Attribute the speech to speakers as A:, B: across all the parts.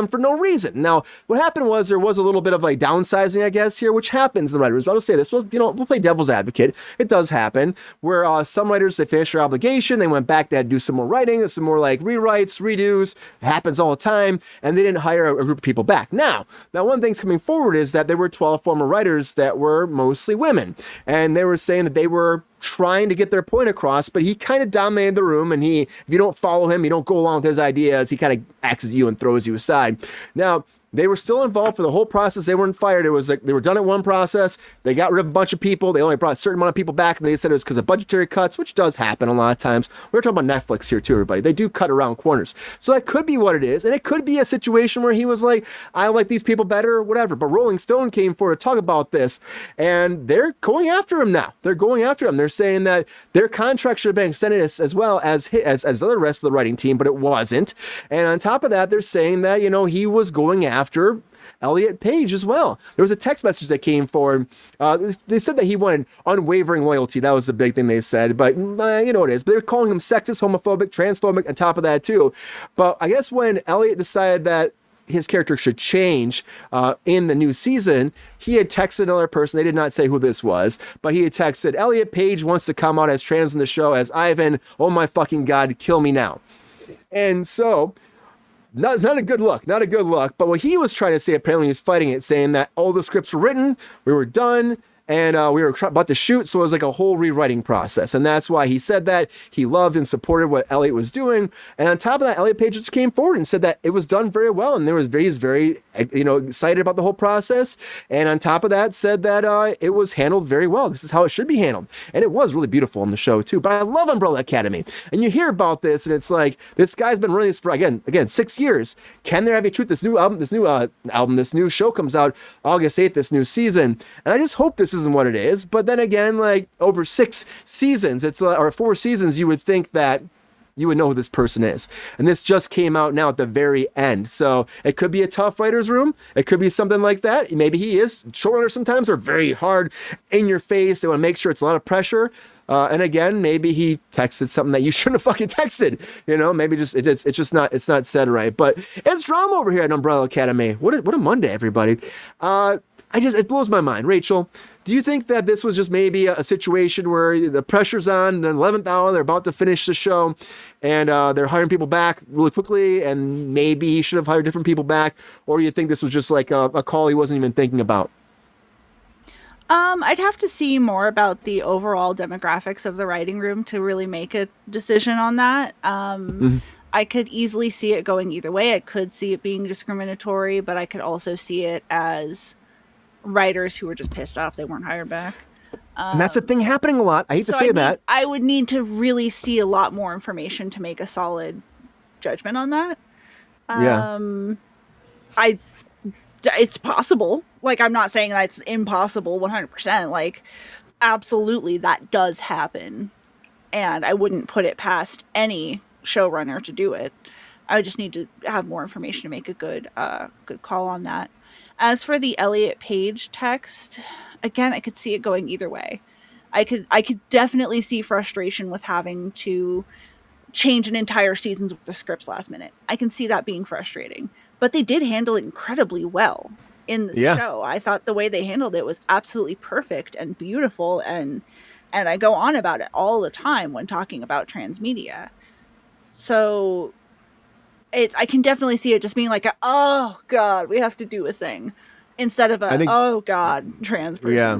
A: them for no reason. Now, what happened was there was a little bit of like downsizing, I guess, here, which happens in the writers. I'll just say this, well, we'll play devil's advocate. It does happen where some writers, they finish their obligation, they went back, they had to do some more writing, some more like rewrites, redos. It happens all the time, and they didn't hire a group of people back. Now one thing's coming forward is that there were 12 former writers that were mostly women, and they were saying that they were trying to get their point across, but he kind of dominated the room, and if you don't follow him, you don't go along with his ideas, he kind of axes you and throws you aside. Now, they were still involved for the whole process. They weren't fired. It was like they were done at one process. They got rid of a bunch of people. They only brought a certain amount of people back, and they said it was because of budgetary cuts, which does happen a lot of times. We're talking about Netflix here too, everybody. They do cut around corners. So that could be what it is, and it could be a situation where he was like, I like these people better, or whatever. But Rolling Stone came forward to talk about this, and they're going after him now. They're going after him. They're saying that their contract should have been extended as well as the rest of the writing team, but it wasn't. And on top of that, they're saying that, he was going after Elliot Page as well. There was a text message that came forward. They said that he wanted unwavering loyalty. That was the big thing they said, but you know what it is. But they're calling him sexist, homophobic, transphobic on top of that too. But I guess when Elliot decided that his character should change in the new season, he had texted another person. They did not say who this was, but he had texted, Elliot Page wants to come out as trans in the show as Ivan. Oh my fucking God, kill me now. And so it's not a good look, not a good look. But what he was trying to say, apparently he was fighting it, saying that all the scripts were written, we were done, and we were about to shoot, so it was like a whole rewriting process. And that's why he said that. He loved and supported what Elliot was doing. And on top of that, Elliot Page just came forward and said that it was done very well. And he's very excited about the whole process. And on top of that, said that it was handled very well. This is how it should be handled. And it was really beautiful in the show, too. But I love Umbrella Academy. And you hear about this, and it's like, this guy's been running this for, again, 6 years. Can there have a truth? This new show comes out August 8th, this new season. And I just hope this isn't what it is. But then again, like over 6 seasons, or 4 seasons, you would think that you would know who this person is. And this just came out now at the very end. So it could be a tough writer's room. It could be something like that. Maybe he is. Showrunners sometimes are very hard in your face. They want to make sure it's a lot of pressure. And again, maybe he texted something that you shouldn't have fucking texted. Maybe it's not said right. But it's drama over here at Umbrella Academy. What a Monday, everybody. It blows my mind. Rachel, do you think that this was just maybe a situation where the pressure's on, the 11th hour, they're about to finish the show, and they're hiring people back really quickly, and maybe he should have hired different people back? Or do you think this was just like a call he wasn't even thinking about?
B: I'd have to see more about the overall demographics of the writing room to really make a decision on that. I could easily see it going either way. I could see it being discriminatory, but I could also see it as writers who were just pissed off they weren't hired back.
A: And that's a thing happening a lot. I hate to say that. I
B: would need to really see a lot more information to make a solid judgment on that. It's possible. Like, I'm not saying that's impossible 100%. Like, absolutely that does happen. And I wouldn't put it past any showrunner to do it. I just need to have more information to make a good call on that. As for the Elliot Page text, again, I could see it going either way. I could definitely see frustration with having to change an entire season's worth of scripts last minute. I can see that being frustrating. But they did handle it incredibly well in the show. I thought the way they handled it was absolutely perfect and beautiful, and I go on about it all the time when talking about transmedia. So I can definitely see it just being like, oh God, we have to do a thing, instead of oh God, trans person. Yeah.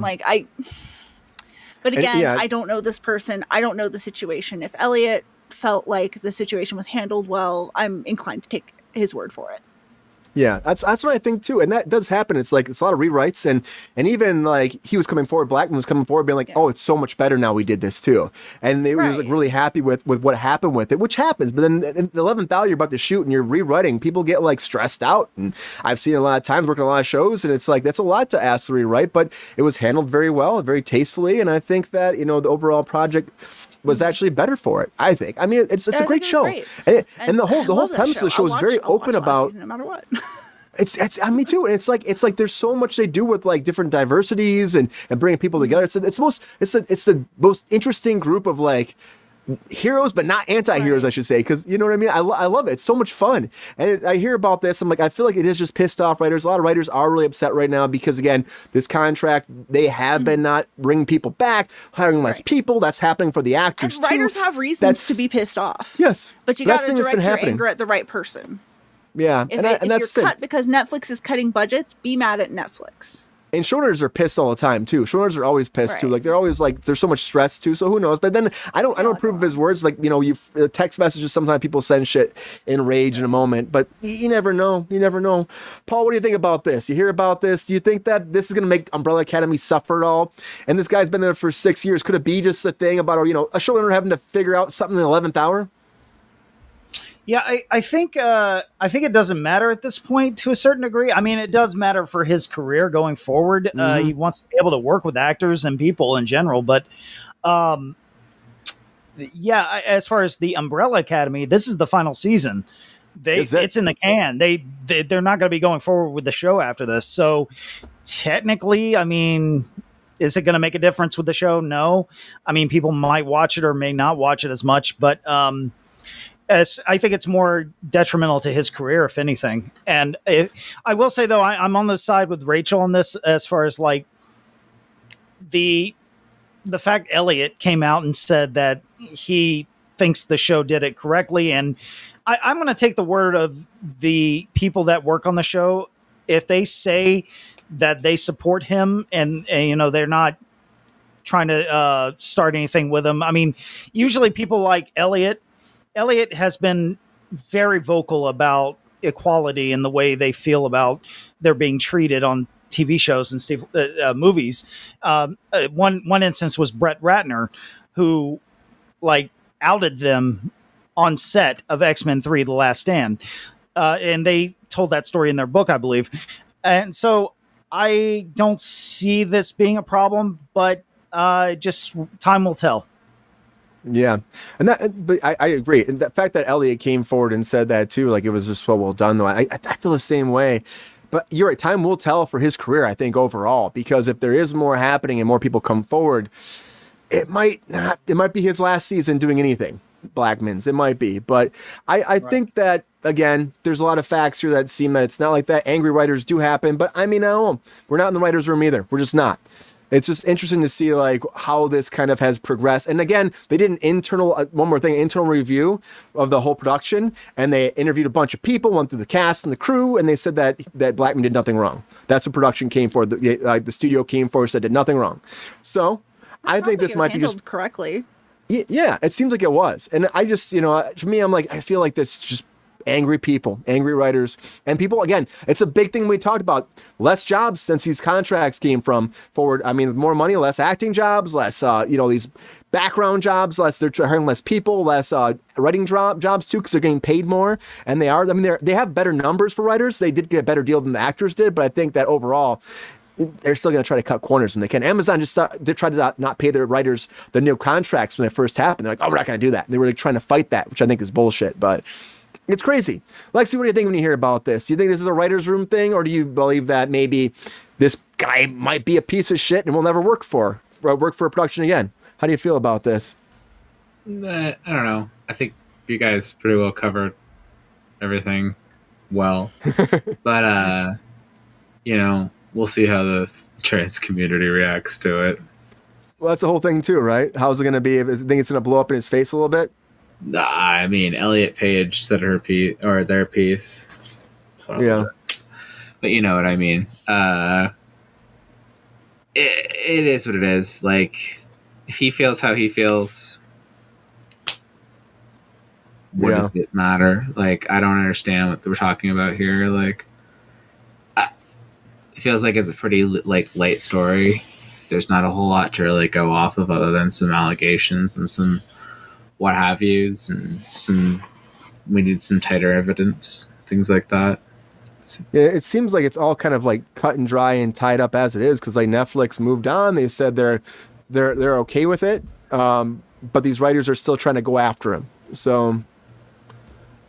B: But again, I don't know this person. I don't know the situation. If Elliot felt like the situation was handled well, I'm inclined to take his word for it.
A: Yeah, that's what I think too, and that does happen. It's like it's a lot of rewrites, and even like he was coming forward, Blackman was coming forward, being like, "Oh, it's so much better now we did this too," and they was like really happy with what happened with it, which happens. But then in the 11th hour, you're about to shoot and you're rewriting. People get like stressed out, and I've seen it a lot of times working a lot of shows, and it's like that's a lot to ask to rewrite, but it was handled very well, very tastefully, and I think that the overall project was actually better for it. I think. I mean, it's a great show, and the whole premise of the show is very open about.
B: No matter what.
A: It's me too, and it's like there's so much they do with like different diversities and bringing people together. It's the most interesting group of like heroes, but not anti-heroes,
B: Right.
A: I should say, because you know what I mean. I love it. It's so much fun, and I hear about this. I'm like, I feel like it is just pissed off writers. A lot of writers are really upset right now because again, this contract, they have been not bringing people back, hiring less
B: Right.
A: people. That's happening for the actors
B: And writers
A: too.
B: have reasons
A: That's-
B: to be pissed off.
A: Yes,
B: But you
A: that's
B: got
A: the
B: to
A: thing that's been
B: direct your
A: happening.
B: anger at the right person.
A: Yeah,
B: If,
A: and
B: if
A: that's
B: you're
A: it.
B: cut because Netflix is cutting budgets, be mad at Netflix.
A: And showrunners are pissed all the time too. Showrunners are always pissed too.
B: Right.
A: Like they're always like, there's so much stress too. So who knows? But then I don't approve of his words. Like, you know, you text messages. Sometimes people send shit in rage in a moment, but you never know. You never know. Paul, what do you think about this? You hear about this? Do you think that this is going to make Umbrella Academy suffer at all? And this guy's been there for 6 years. Could it be just a thing about, you know, a showrunner having to figure out something in the 11th hour?
C: Yeah, I think it doesn't matter at this point to a certain degree. I mean, it does matter for his career going forward. He wants to be able to work with actors and people in general. But yeah, as far as the Umbrella Academy, this is the final season. It's in the can. They're not going to be going forward with the show after this. So technically, I mean, is it going to make a difference with the show? No. I mean, people might watch it or may not watch it as much, but I think it's more detrimental to his career, if anything. And I will say, though, I'm on the side with Rachel on this as far as like the fact Elliot came out and said that he thinks the show did it correctly. And I'm going to take the word of the people that work on the show. If they say that they support him and you know, they're not trying to start anything with him. I mean, usually people like Elliot has been very vocal about equality and the way they feel about they're being treated on TV shows and movies. One instance was Brett Ratner, who like outed them on set of X-Men 3: The Last Stand. And they told that story in their book, I believe. And so I don't see this being a problem, but just time will tell.
A: Yeah, but I agree. And the fact that Elliot came forward and said that too, like it was just well done, though. I feel the same way. But you're right. Time will tell for his career, I think, overall, because if there is more happening and more people come forward, it might not. It might be his last season doing anything. Blackman's, it might be. But I think that again, there's a lot of facts here that seem that it's not like that. Angry writers do happen, but I mean, I don't know. We're not in the writers' room either. We're just not. It's just interesting to see like how this kind of has progressed. And again, they did an internal, one more thing, internal review of the whole production. And they interviewed a bunch of people, went through the cast and the crew. And they said that Blackman did nothing wrong. That's what production came for. The studio came for, said did nothing wrong. So I think this might be just
B: correctly.
A: Yeah, it seems like it was. And I just, you know, to me, I'm like, I feel like this just angry people, angry writers, and people, again, it's a big thing we talked about. Less jobs since these contracts came from forward. I mean, more money, less acting jobs, less, you know, these background jobs, less, they're hiring less people, less writing jobs too, because they're getting paid more. And they are, I mean, they have better numbers for writers. They did get a better deal than the actors did, but I think that overall, they're still going to try to cut corners when they can. Amazon just they tried to not pay their writers the new contracts when it first happened. They're like, oh, we're not going to do that. And they were like trying to fight that, which I think is bullshit, but it's crazy. Lexi, what do you think when you hear about this? Do you think this is a writer's room thing, or do you believe that maybe this guy might be a piece of shit and will never work for a production again? How do you feel about this?
D: I don't know. I think you guys pretty well covered everything well. But, you know, we'll see how the trans community reacts to it.
A: Well, that's the whole thing too, right? How's it going to be? If you think it's going to blow up in his face a little bit?
D: I mean, Elliot Page said her piece or their piece. So
A: yeah,
D: but you know what I mean. It is what it is. Like, if he feels how he feels, what does it matter? Like, I don't understand what we're talking about here. Like, it feels like it's a pretty light story. There's not a whole lot to really go off of other than some allegations and some what have yous, and we need some tighter evidence, things like that.
A: Yeah, it seems like it's all kind of like cut and dry and tied up as it is, because like Netflix moved on. They said they're okay with it, but these writers are still trying to go after him. So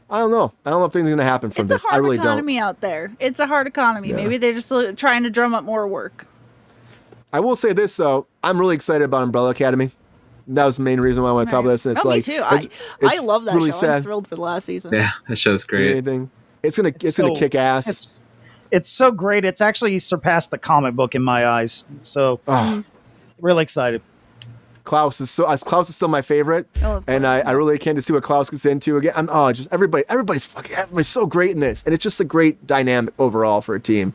A: I don't know. I don't know if anything's gonna happen from this. I really don't.
B: It's a hard economy out there. It's a hard economy. Yeah. Maybe they're just trying to drum up more work.
A: I will say this though, I'm really excited about Umbrella Academy. That was the main reason why I want to talk about this. And it's
B: me too. I love that
A: really
B: show.
A: Sad.
B: I'm thrilled for the last season.
D: Yeah, that show's great.
A: Anything. It's gonna kick ass.
C: It's so great. It's actually surpassed the comic book in my eyes. So really excited.
A: Klaus is still my favorite, and I really can't to see what Klaus gets into again. Everybody's so great in this, and it's just a great dynamic overall for a team.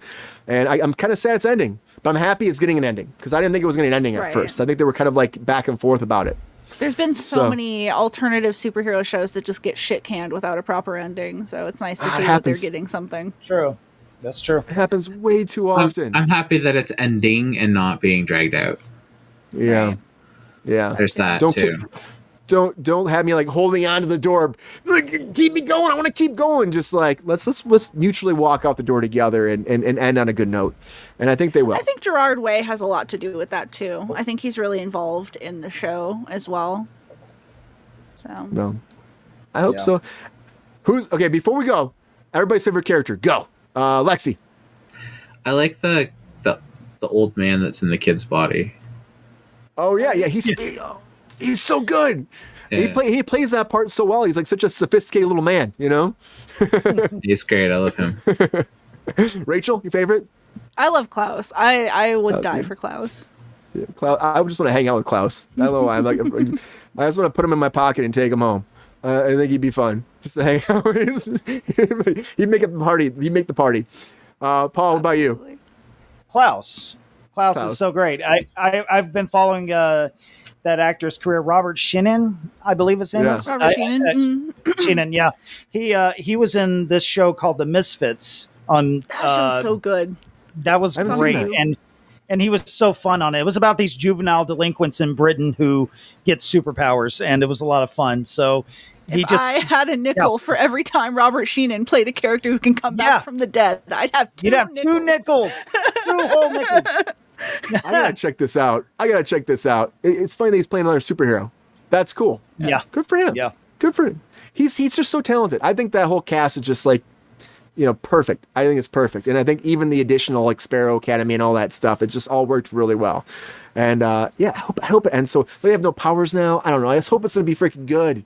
A: And I'm kind of sad it's ending, but I'm happy it's getting an ending because I didn't think it was getting an ending at first. I think they were kind of like back and forth about it.
B: There's been so many alternative superhero shows that just get shit canned without a proper ending, so it's nice to see that they're getting something.
C: True. That's true.
A: It happens way too often.
D: I'm happy that it's ending and not being dragged out.
A: Yeah.
B: Right.
A: Yeah.
D: There's that too.
A: Don't have me like holding on to the door. Like, keep me going. I want to keep going. Just like let's mutually walk out the door together and end on a good note. And I think they will.
B: I think Gerard Way has a lot to do with that too. I think he's really involved in the show as well. So
A: no. I hope so. Okay, before we go, everybody's favorite character. Go. Lexi.
D: I like the old man that's in the kid's body.
A: Oh yeah, he's so good. Yeah. He plays that part so well. He's like such a sophisticated little man, you know?
D: He's great. I love him.
A: Rachel, your favorite?
B: I love Klaus. I would die for Klaus.
A: Yeah, Klaus. I just want to hang out with Klaus. I don't know why. I just want to put him in my pocket and take him home. I think he'd be fun just to hang out with. He'd make a party. He'd make the party. Paul, what about you?
C: Klaus is so great. I've been following that actor's career. Robert Sheenan, I believe his name is.
B: Robert Sheenan.
C: Sheenan, yeah. He was in this show called The Misfits on.
B: That show's so good.
C: That was great, and he was so fun on it. It was about these juvenile delinquents in Britain who get superpowers, and it was a lot of fun. So
B: I had a nickel for every time Robert Sheenan played a character who can come back from the dead, I'd have two.
C: You'd have two nickels, 2 whole nickels.
A: I gotta check this out. It's funny that he's playing another superhero. That's cool.
C: Yeah,
A: good for him.
C: Yeah,
A: good for him. He's just so talented. I think that whole cast is just like, perfect. I think it's perfect, and I think even the additional like Sparrow Academy and all that stuff, it's just all worked really well. And I hope it ends. So they have no powers now. I don't know. I just hope it's gonna be freaking good.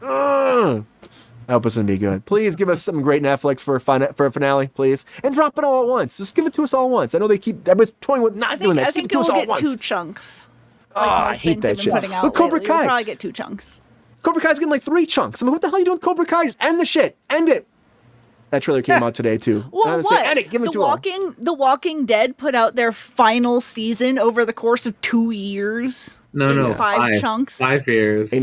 A: I hope it's gonna be good. Please give us something great Netflix for a finale, please, and drop it all at once. Just give it to us all at once. I know everybody's toying with not doing that. Just give it to us all at once.
B: 2 chunks.
A: I hate that shit.
B: Look, Cobra Kai. You'll probably get 2 chunks.
A: Cobra Kai's getting like 3 chunks. I mean, what the hell are you doing with Cobra Kai? Just end the shit. End it. That trailer came out today too.
B: Well, what? End it. Give it to The Walking Dead put out their final season over the course of 2 years.
D: No,
B: 5 chunks.
D: 5 years.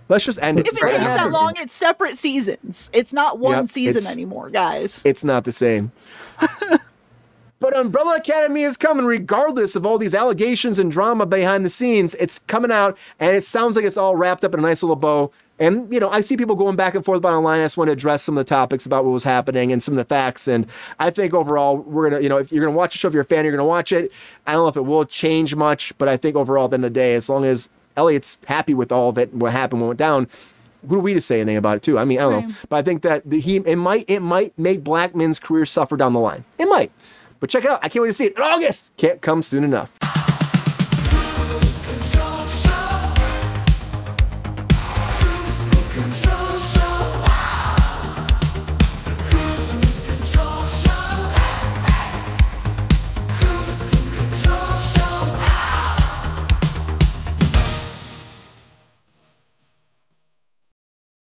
A: Let's just end it.
B: If it takes that long, it's separate seasons. It's not one season anymore, guys.
A: It's not the same. But Umbrella Academy is coming regardless of all these allegations and drama behind the scenes. It's coming out, and it sounds like it's all wrapped up in a nice little bow. And, I see people going back and forth about online. I just want to address some of the topics about what was happening and some of the facts. And I think overall, we're going to, if you're going to watch the show, if you're a fan, you're going to watch it. I don't know if it will change much, but I think overall, at the end of the day, as long as Elliot's happy with all of it and what happened, what went down, who are we to say anything about it too? I mean, I don't know. But I think that it might make Blackman's career suffer down the line. It might. But check it out. I can't wait to see it in August. Can't come soon enough.